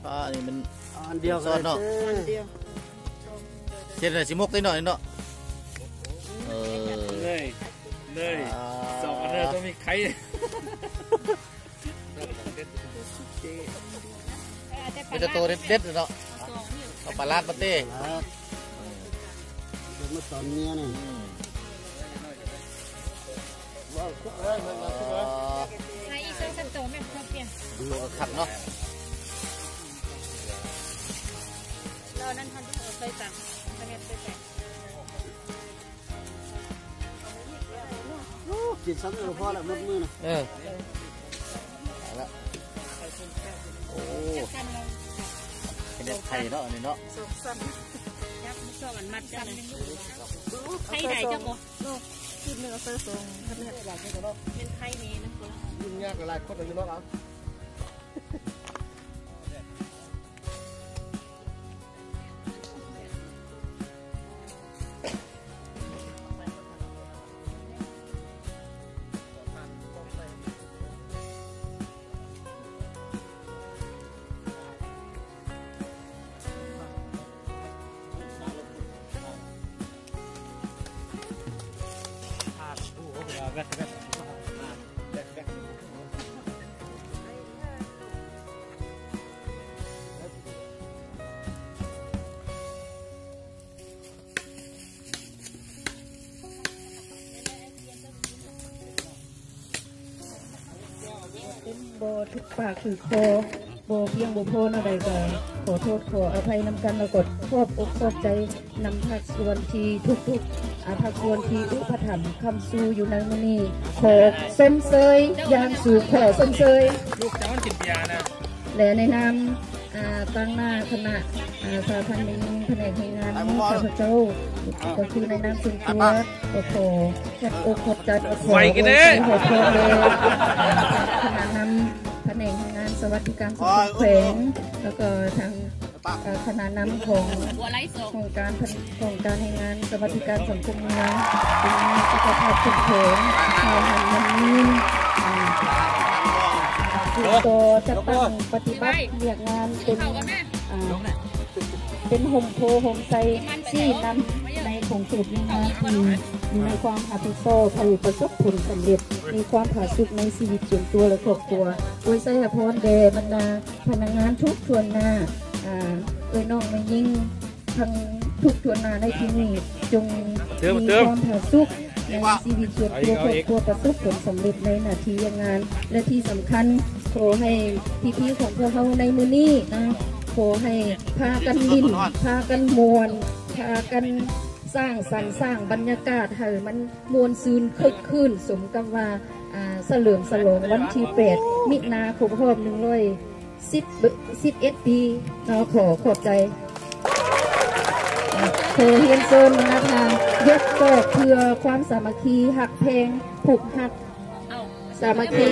อันนี้มันอันเดียวซอสเนาะเช่นอะไรสิมกได้หน่อยเนาะเลยสองอันเดียวต้องมีไข่เป็นตัวเด็ดๆเนาะเอาปลาลาดมาเต้มาสอนเมียนี่ใช้อีกสักตัวแม่เปลี่ยนดูขัดเนาะเรานั่นทันที่เราเคยสั่งประเทศเคยสั่งกินซ้ำเลยพอแล้วมัดมือนะแล้วโอ้เป็นเด็ดไข่เนาะอันนี้เนาะยับชอบมันมัดจังไข่ไหนจังบ่กินเนื้อเสือทรงเป็นไข่นี้นะคุณยิ่งยากหลายคนอยู่เนาะโบทุกปากถือโคโบเพียงโบโพนอะไรก็ขอโทษขออภัยนำกันแล้วกดครอบอกครอบใจนำภาคส่วนที่ทุกภาคส่วนที่อุปถัมภ์คำสู้อยู่ในมือนี้ขอส้มเซยยางสู่ขอส้มเซยลูกจะมันกินยานะและในนามตั้งหน้าคณะสาพันธ์แผนกงานข้าพเจ้าก็คือในนามส่วนตัวโอ้โหแค่อกขอบใจโอ้โหขอโทษเลยคณะนำแผนกงานสวัสดิการสังคมแขวงแล้วก็ทางคณะนำของการให้งานสวัสดิการสังคมเมืองเป็นสุขภาพสุขภาพชาวหันมันนี้ตัวจะตั้งปฏิบัติเรียกงานเป็นโฮมโพโฮมไซที่นำในของสูตรงานมีความอาภิโซผลิตประสบผลสำเร็จมีความผาสุกในชีวิตส่วนตัวและครอบครัวโดยใส่พรแด่บรรดาพนักงานทุกส่วนหน้าน้องไม่ยิ่งทั้งทุกส่วนหน้าในที่นี้จงมีความผาสุกในชีวิตส่วนตัวครอบครัวประสบผลสำเร็จในหน้าที่งานและที่สำคัญขอให้พี่ๆของพวกเขาในมือนี้นะขอให้พากันลิ้นพากันมวนพากันสร้างสรรค์สร้างบรรยากาศให้มันมวลซืนคึกคืนสมกับว่าเฉลิมฉลองวันที่8 มิถุนายนครบรอบ111 ปีเราขอบใจเธอเฮียนโซนมาทางยกกอกเพื่อความสามัคคีหักเพลงผูกหักสามัคคี